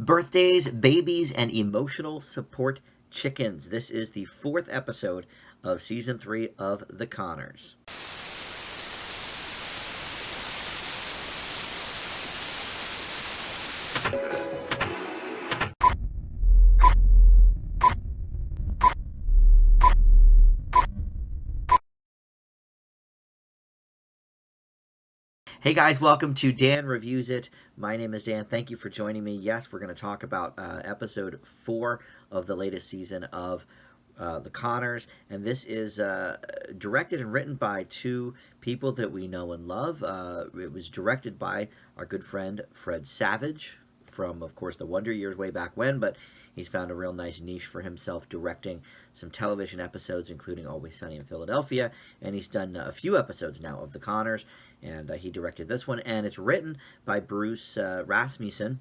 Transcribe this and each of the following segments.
Birthdays, babies, and emotional support chickens. This is the fourth episode of season 3 of The Conners. Hey guys, welcome to Dan Reviews It. My name is Dan. Thank you for joining me. Yes, we're going to talk about episode 4 of the latest season of The Conners. And this is directed and written by two people that we know and love. It was directed by our good friend Fred Savage from, of course, the Wonder Years way back when, but he's found a real nice niche for himself directing some television episodes, including Always Sunny in Philadelphia, and he's done a few episodes now of The Conners, and he directed this one, and it's written by Bruce Rasmussen,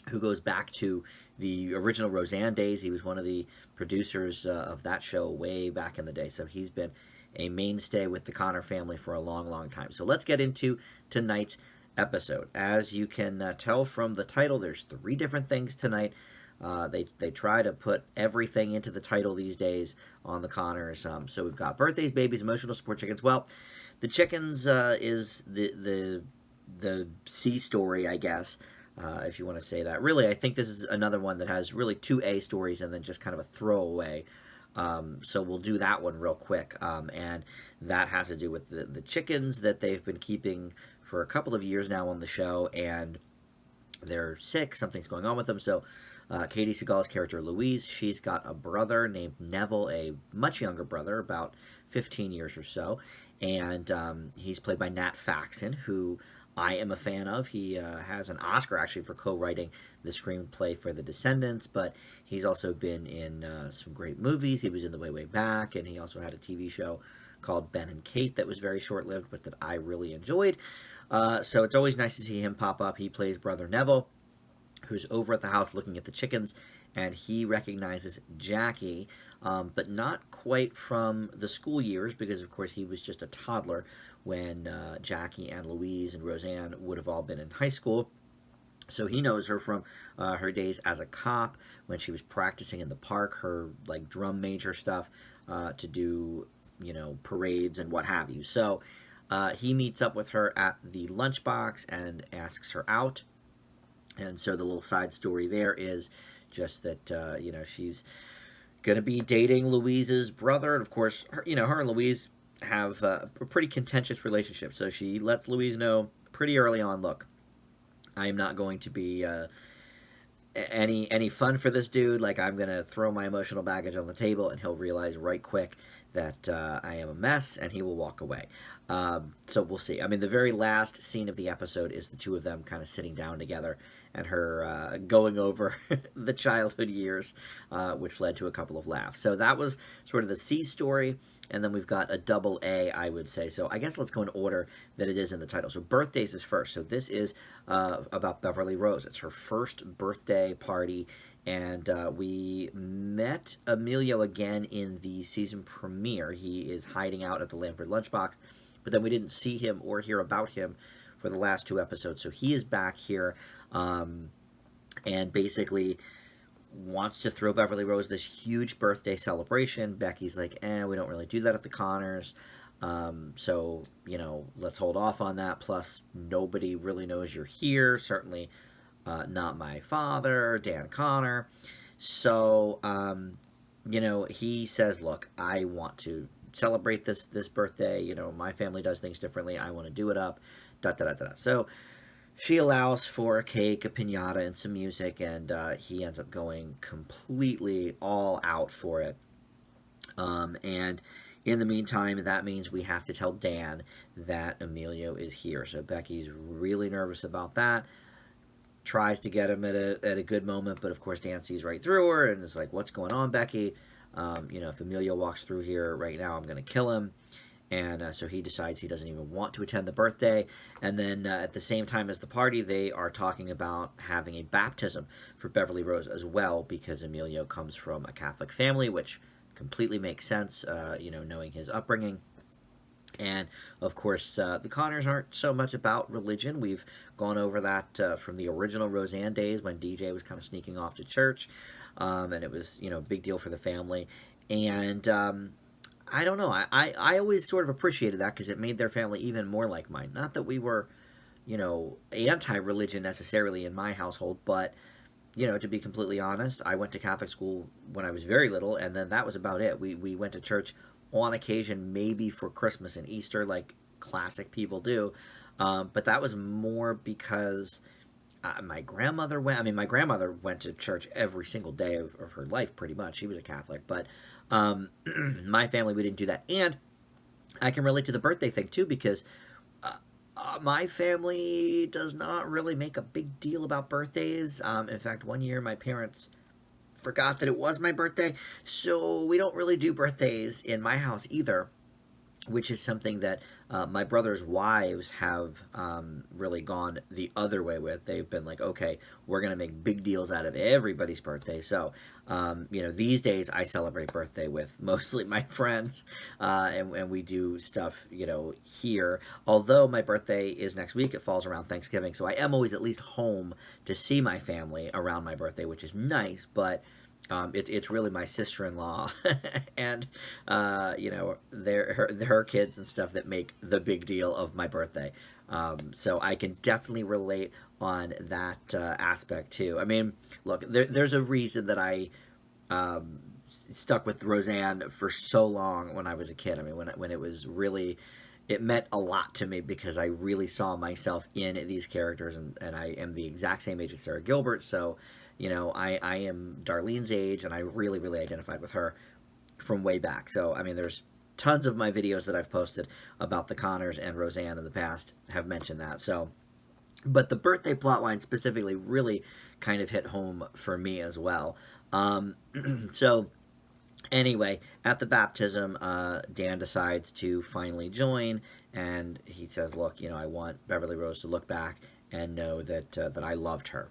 who goes back to the original Roseanne days. He was one of the producers of that show way back in the day, so he's been a mainstay with the Connor family for a long, long time. So let's get into tonight's episode. As you can tell from the title, there's 3 different things tonight. They try to put everything into the title these days on the Conners. So we've got birthdays, babies, emotional support chickens. Well, the chickens is the C story, I guess, if you want to say that. Really, I think this is another one that has really 2 A stories and then just kind of a throwaway. So we'll do that one real quick. And that has to do with the chickens that they've been keeping for a couple of years now on the show, and they're sick. Something's going on with them. So Katie Seagal's character Louise, she's got a brother named Neville, a much younger brother, about 15 years or so, and he's played by Nat Faxon, who I am a fan of. He has an Oscar actually for co-writing the screenplay for The Descendants, but he's also been in some great movies. He was in The Way, Way Back, and he also had a TV show called Ben and Kate that was very short-lived, but that I really enjoyed. So it's always nice to see him pop up. He plays Brother Neville, who's over at the house looking at the chickens, and he recognizes Jackie, but not quite from the school years, because of course he was just a toddler when Jackie and Louise and Roseanne would have all been in high school. So he knows her from her days as a cop, when she was practicing in the park, her like drum major stuff to do, parades and what have you. So he meets up with her at the lunchbox and asks her out. And so the little side story there is just that, she's going to be dating Louise's brother. And of course, her and Louise have a pretty contentious relationship. So she lets Louise know pretty early on, look, I am not going to be any fun for this dude. Like, I'm going to throw my emotional baggage on the table, and he'll realize right quick that I am a mess, and he will walk away. So we'll see. I mean, the very last scene of the episode is the two of them kind of sitting down together and her going over the childhood years, which led to a couple of laughs. So that was sort of the C story, and then we've got a double A, I would say. So I guess let's go in order that it is in the title. So birthdays is first. So this is about Beverly Rose. It's her first birthday party, and we met Emilio again in the season premiere. He is hiding out at the Lamford Lunchbox, but then we didn't see him or hear about him for the last 2 episodes. So he is back here, and basically wants to throw Beverly Rose this huge birthday celebration. Becky's like, we don't really do that at the Conners. So, let's hold off on that. Plus, nobody really knows you're here. Certainly not my father, Dan Connor. So, he says, look, I want to celebrate this birthday. My family does things differently. I want to do it up. Da, da, da, da. So she allows for a cake, a piñata, and some music, and he ends up going completely all out for it. And in the meantime, that means we have to tell Dan that Emilio is here. So Becky's really nervous about that. Tries to get him at a good moment, but of course Dan sees right through her and is like, what's going on, Becky? If Emilio walks through here right now, I'm going to kill him. And so he decides he doesn't even want to attend the birthday. And then at the same time as the party, they are talking about having a baptism for Beverly Rose as well, because Emilio comes from a Catholic family, which completely makes sense, knowing his upbringing. And of course, the Connors aren't so much about religion. We've gone over that from the original Roseanne days when DJ was kind of sneaking off to church, and it was, a big deal for the family. And I don't know. I always sort of appreciated that because it made their family even more like mine. Not that we were, anti religion necessarily in my household, but to be completely honest, I went to Catholic school when I was very little, and then that was about it. We went to church on occasion, maybe for Christmas and Easter, like classic people do. But that was more because my grandmother went. I mean, my grandmother went to church every single day of her life, pretty much. She was a Catholic, but my family, we didn't do that. And I can relate to the birthday thing too, because my family does not really make a big deal about birthdays. In fact, one year my parents forgot that it was my birthday, so we don't really do birthdays in my house either, which is something that my brother's wives have really gone the other way with. They've been like, okay, we're going to make big deals out of everybody's birthday. So, these days I celebrate birthday with mostly my friends, and we do stuff, here. Although my birthday is next week, it falls around Thanksgiving. So I am always at least home to see my family around my birthday, which is nice, but it's really my sister-in-law and her kids and stuff that make the big deal of my birthday. So I can definitely relate on that aspect too. I mean, look, there's a reason that I stuck with Roseanne for so long when I was a kid. I mean, when it was really, it meant a lot to me because I really saw myself in these characters, and I am the exact same age as Sarah Gilbert, so I am Darlene's age, and I really, really identified with her from way back. So, I mean, there's tons of my videos that I've posted about the Connors and Roseanne in the past have mentioned that. So, but the birthday plotline specifically really kind of hit home for me as well. So, anyway, at the baptism, Dan decides to finally join, and he says, "Look, I want Beverly Rose to look back and know that I loved her."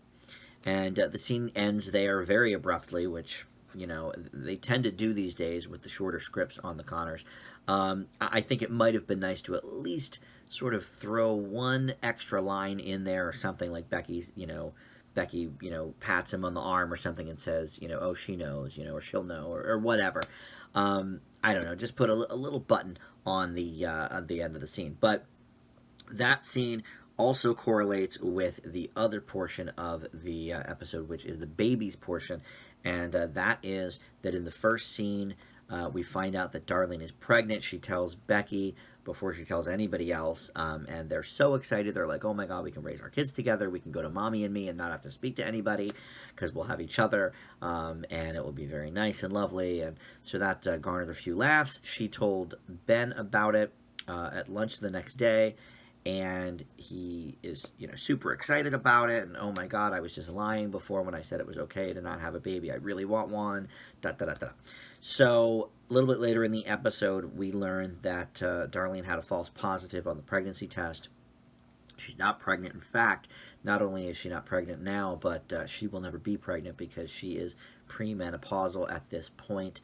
And the scene ends there very abruptly, which, they tend to do these days with the shorter scripts on the Connors. I think it might have been nice to at least sort of throw one extra line in there or something, like Becky, pats him on the arm or something and says, oh, she knows, or she'll know, or whatever. I don't know, just put a little button on the end of the scene. But that scene also correlates with the other portion of the episode, which is the babies portion, and that is that in the first scene, we find out that Darlene is pregnant. She tells Becky before she tells anybody else, and they're so excited. They're like, oh my god, we can raise our kids together. We can go to Mommy and Me and not have to speak to anybody because we'll have each other, and it will be very nice and lovely. And so that garnered a few laughs. She told Ben about it at lunch the next day, and he is super excited about it, and oh my god, I was just lying before when I said it was okay to not have a baby. I really want one, da da da da. So a little bit later in the episode, we learned that Darlene had a false positive on the pregnancy test. She's not pregnant. In fact, not only is she not pregnant now, but she will never be pregnant because she is premenopausal at this point.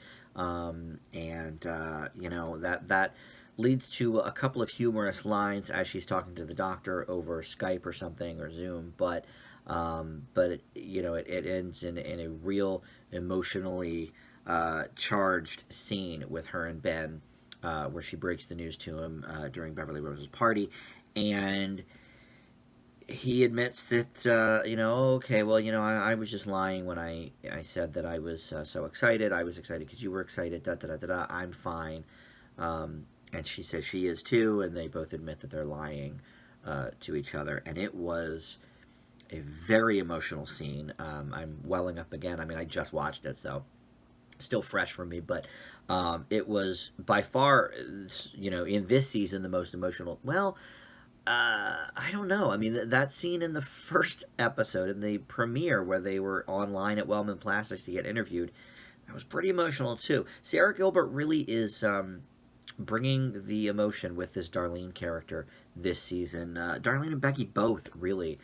That leads to a couple of humorous lines as she's talking to the doctor over Skype or something, or Zoom, but it ends in a real emotionally charged scene with her and Ben, where she breaks the news to him during Beverly Rose's party, and he admits that, okay, well, I was just lying when I said that I was so excited. I was excited because you were excited, da da da da da, I'm fine. And she says she is too, and they both admit that they're lying to each other. And it was a very emotional scene. I'm welling up again. I mean, I just watched it, so still fresh for me. But it was by far, in this season, the most emotional. Well, I don't know. I mean, that scene in the first episode, in the premiere, where they were online at Wellman Plastics to get interviewed, that was pretty emotional too. Sarah Gilbert really is bringing the emotion with this Darlene character this season. Darlene and Becky both, really.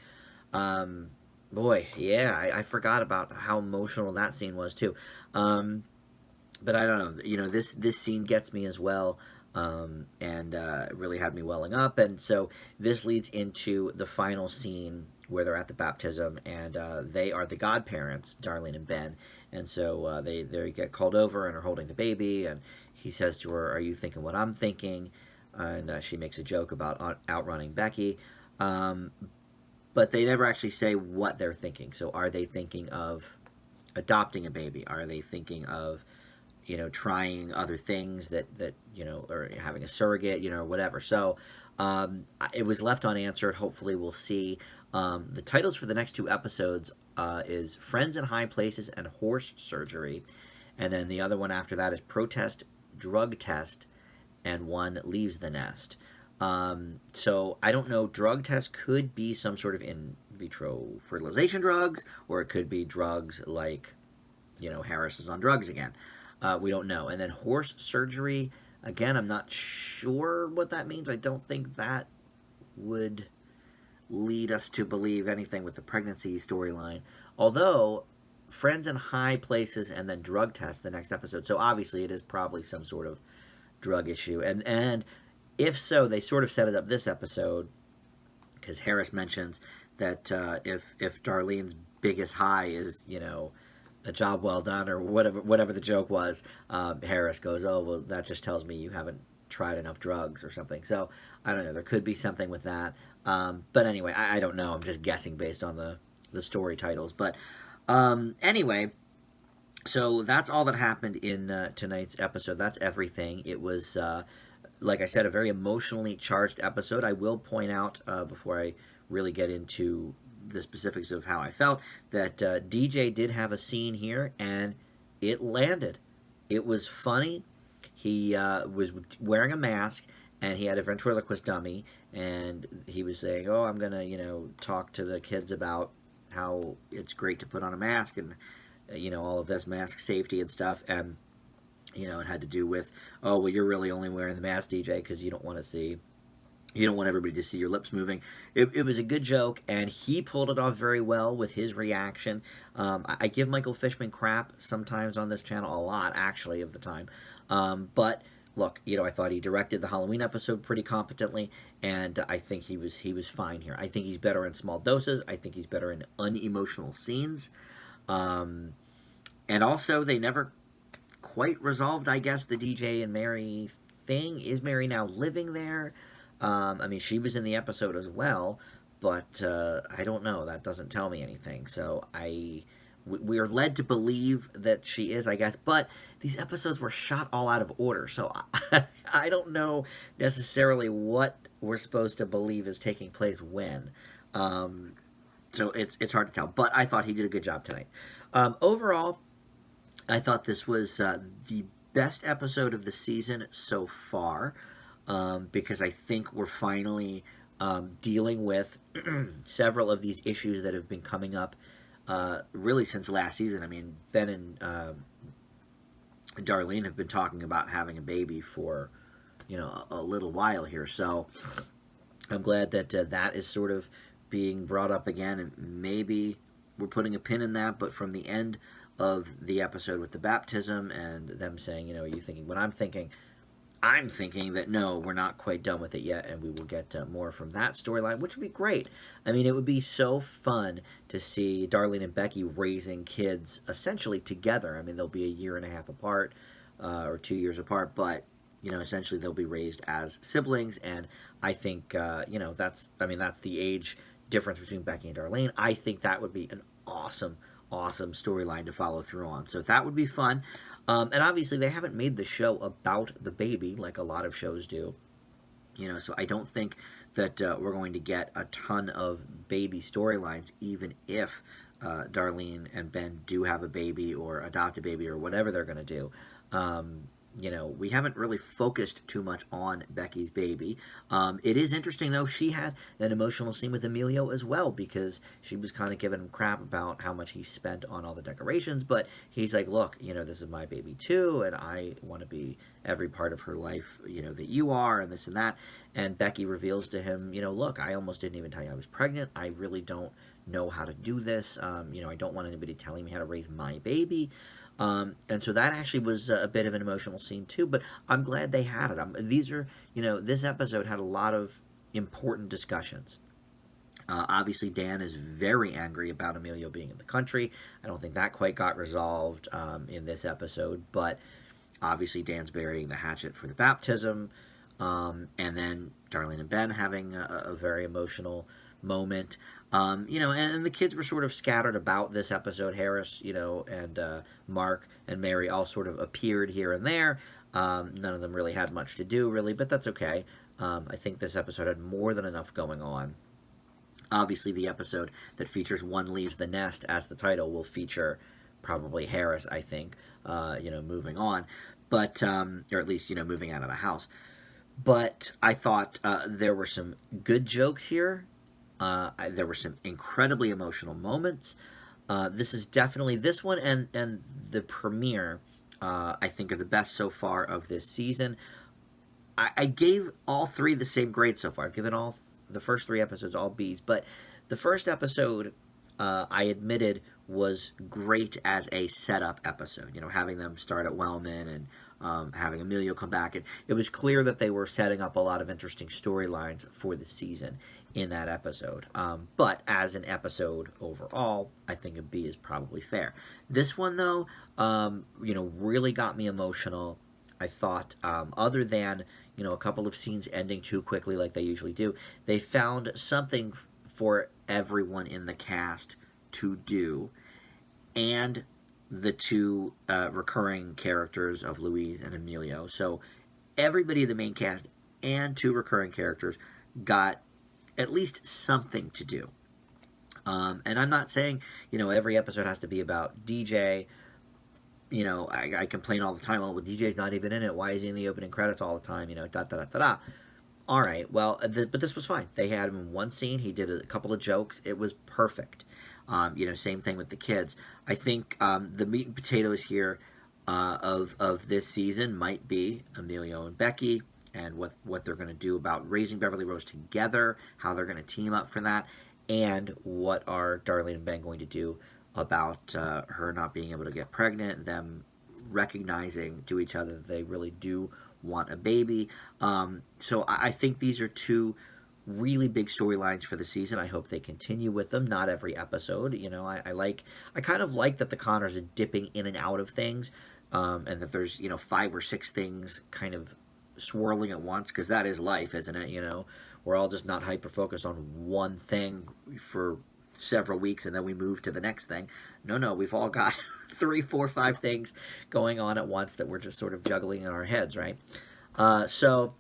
Boy, yeah, I forgot about how emotional that scene was too. But I don't know, this scene gets me as well. and really had me welling up. And so this leads into the final scene where they're at the baptism, and they are the godparents, Darlene and Ben. And so they get called over and are holding the baby, and he says to her, "Are you thinking what I'm thinking?" And she makes a joke about outrunning Becky. Um, but they never actually say what they're thinking. So are they thinking of adopting a baby? Are they thinking of trying other things that or having a surrogate, or whatever? So it was left unanswered. Hopefully we'll see. The titles for the next two episodes is Friends in High Places and Horse Surgery, and then the other one after that is Protest, Drug Test, and One Leaves the Nest. So I don't know. Drug test could be some sort of in vitro fertilization drugs, or it could be drugs like, Harris is on drugs again. We don't know. And then horse surgery, again, I'm not sure what that means. I don't think that would lead us to believe anything with the pregnancy storyline. Although, Friends in High Places and then drug test the next episode. So obviously it is probably some sort of drug issue. And if so, they sort of set it up this episode because Harris mentions that if Darlene's biggest high is a job well done or whatever the joke was, Harris goes, "Oh well, that just tells me you haven't tried enough drugs or something." So I don't know. There could be something with that. But anyway, I don't know. I'm just guessing based on the story titles. But anyway. So that's all that happened in tonight's episode. That's everything. It was, like I said, a very emotionally charged episode. I will point out, before I really get into the specifics of how I felt, that DJ did have a scene here, and it landed. It was funny. He was wearing a mask, and he had a ventriloquist dummy, and he was saying, "Oh, I'm going to, talk to the kids about how it's great to put on a mask," and all of this mask safety and stuff. And it had to do with, "Oh well, you're really only wearing the mask, DJ, because you don't want everybody to see your lips moving." It was a good joke, and he pulled it off very well with his reaction. I give Michael Fishman crap sometimes on this channel, a lot actually of the time, but look, I thought he directed the Halloween episode pretty competently, and I think he was fine here. I think he's better in small doses. I think he's better in unemotional scenes. And also, they never quite resolved, I guess, the DJ and Mary thing. Is Mary now living there? I mean, she was in the episode as well, but I don't know. That doesn't tell me anything. So we are led to believe that she is, I guess. But these episodes were shot all out of order, so I don't know necessarily what we're supposed to believe is taking place when. So it's hard to tell. But I thought he did a good job tonight. Overall, I thought this was the best episode of the season so far, because I think we're finally dealing with several of these issues that have been coming up really since last season. I mean, Ben and Darlene have been talking about having a baby for a little while here, so I'm glad that that is sort of being brought up again, and maybe we're putting a pin in that. But from the end of the episode with the baptism and them saying, "Are you thinking what I'm thinking?" I'm thinking that no, we're not quite done with it yet, and we will get more from that storyline, which would be great. I mean, it would be so fun to see Darlene and Becky raising kids essentially together. I mean, they'll be a year and a half apart, or 2 years apart, but essentially they'll be raised as siblings, and I think that's the age difference between Becky and Darlene. I think that would be an awesome storyline to follow through on. So that would be fun. And obviously they haven't made the show about the baby like a lot of shows do. So I don't think that we're going to get a ton of baby storylines, even if Darlene and Ben do have a baby or adopt a baby or whatever they're going to do. We haven't really focused too much on Becky's baby. It is interesting, though, she had an emotional scene with Emilio as well, because she was kind of giving him crap about how much he spent on all the decorations, but he's like, "Look, this is my baby too, and I want to be every part of her life, that you are, and this and that." And Becky reveals to him, "Look, I almost didn't even tell you I was pregnant. I really don't know how to do this. I don't want anybody telling me how to raise my baby. And so that actually was a bit of an emotional scene too, but I'm glad they had it. This episode had a lot of important discussions. Obviously, Dan is very angry about Emilio being in the country. I don't think that quite got resolved in this episode, but obviously, Dan's burying the hatchet for the baptism. And then Darlene and Ben having a very emotional moment. And the kids were sort of scattered about this episode. Harris, and Mark and Mary all sort of appeared here and there. None of them really had much to do, really, but that's okay. I think this episode had more than enough going on. Obviously, the episode that features One Leaves the Nest as the title will feature probably Harris, I think, moving on. But, or at least, moving out of the house. But I thought there were some good jokes here. There were some incredibly emotional moments. This is definitely, this one and the premiere, I think, are the best so far of this season. I gave all three the same grade so far. I've given all the first three episodes all B's, but the first episode, I admitted, was great as a setup episode. Having them start at Wellman and having Emilio come back. It was clear that they were setting up a lot of interesting storylines for the season in that episode. But as an episode overall, I think a B is probably fair. This one, though, really got me emotional. I thought, other than, a couple of scenes ending too quickly like they usually do, they found something for everyone in the cast to do. And the two recurring characters of Louise and Emilio. So everybody in the main cast and two recurring characters got at least something to do. And I'm not saying, every episode has to be about DJ. I complain all the time, well, DJ's not even in it. Why is he in the opening credits all the time? Da-da-da-da-da. All right, well, but this was fine. They had him in one scene. He did a couple of jokes. It was perfect. Same thing with the kids. I think the meat and potatoes here of this season might be Emilio and Becky and what they're going to do about raising Beverly Rose together, how they're going to team up for that, and what are Darlene and Ben going to do about her not being able to get pregnant, them recognizing to each other that they really do want a baby. So I think these are two really big storylines for the season. I hope they continue with them. Not every episode. I kind of like that the Connors are dipping in and out of things, and that there's 5 or 6 things kind of swirling at once, because that is life, isn't it? We're all just not hyper focused on one thing for several weeks and then we move to the next thing. No, we've all got 3, 4, 5 things going on at once that we're just sort of juggling in our heads, right? So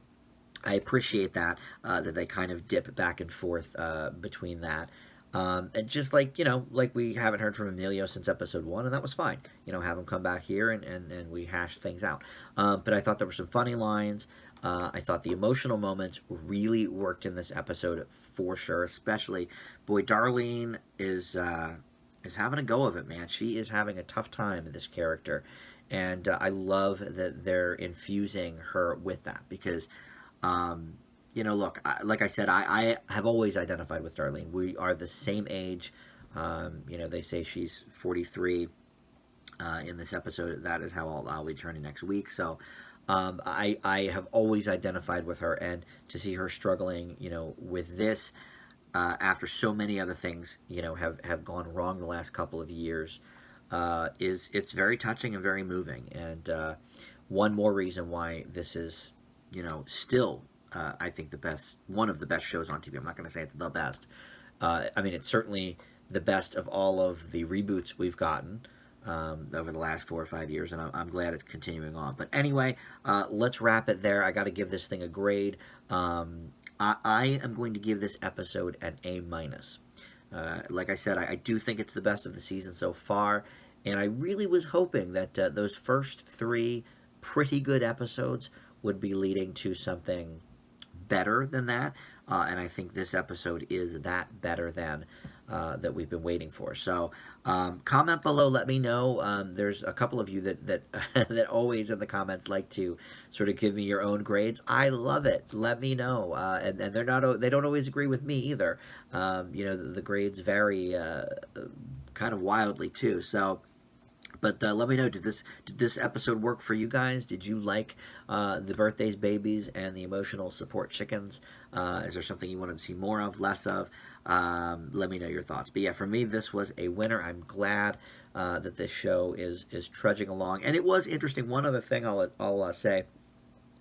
I appreciate that they kind of dip back and forth between that. And just like we haven't heard from Emilio since episode 1, and that was fine. Have him come back here and we hash things out. But I thought there were some funny lines. I thought the emotional moments really worked in this episode for sure. Especially, boy, Darlene is having a go of it, man. She is having a tough time in this character, and I love that they're infusing her with that because. Look, like I said, I have always identified with Darlene. We are the same age. They say she's 43 in this episode. That is how I'll be turning next week. So I have always identified with her, and to see her struggling, with this after so many other things, have gone wrong the last couple of years, it's very touching and very moving. And one more reason why this is, still. I think one of the best shows on TV. I'm not going to say it's the best. It's certainly the best of all of the reboots we've gotten over the last 4 or 5 years, and I'm glad it's continuing on. But anyway, let's wrap it there. I got to give this thing a grade. I am going to give this episode an A-. Like I said, I do think it's the best of the season so far, and I really was hoping that those first 3 pretty good episodes would be leading to something better than that, and I think this episode is that better than. that we've been waiting for. So comment below, let me know. There's a couple of you that that always in the comments like to sort of give me your own grades. I love it. Let me know. And they don't always agree with me either. The grades vary kind of wildly too. So. But let me know. Did this episode work for you guys? Did you like the birthdays, babies, and the emotional support chickens? Is there something you want to see more of, less of? Let me know your thoughts. But yeah, for me, this was a winner. I'm glad that this show is trudging along, and it was interesting. One other thing I'll say.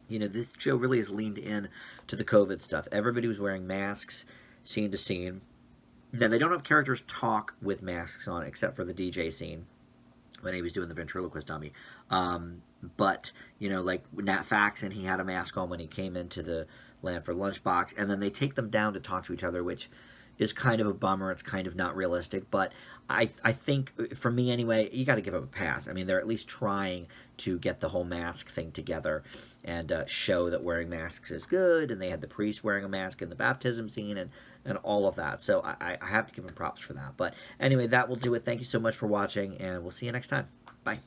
This show really has leaned in to the COVID stuff. Everybody was wearing masks, scene to scene. Now they don't have characters talk with masks on, except for the DJ scene when he was doing the ventriloquist dummy. But, like Nat Faxon, he had a mask on when he came into the Land for Lunchbox, and then they take them down to talk to each other, which is kind of a bummer. It's kind of not realistic, but I think, for me anyway, you got to give them a pass. I mean, they're at least trying to get the whole mask thing together and show that wearing masks is good, and they had the priest wearing a mask in the baptism scene, and all of that. So I have to give them props for that. But anyway, that will do it. Thank you so much for watching, and we'll see you next time. Bye.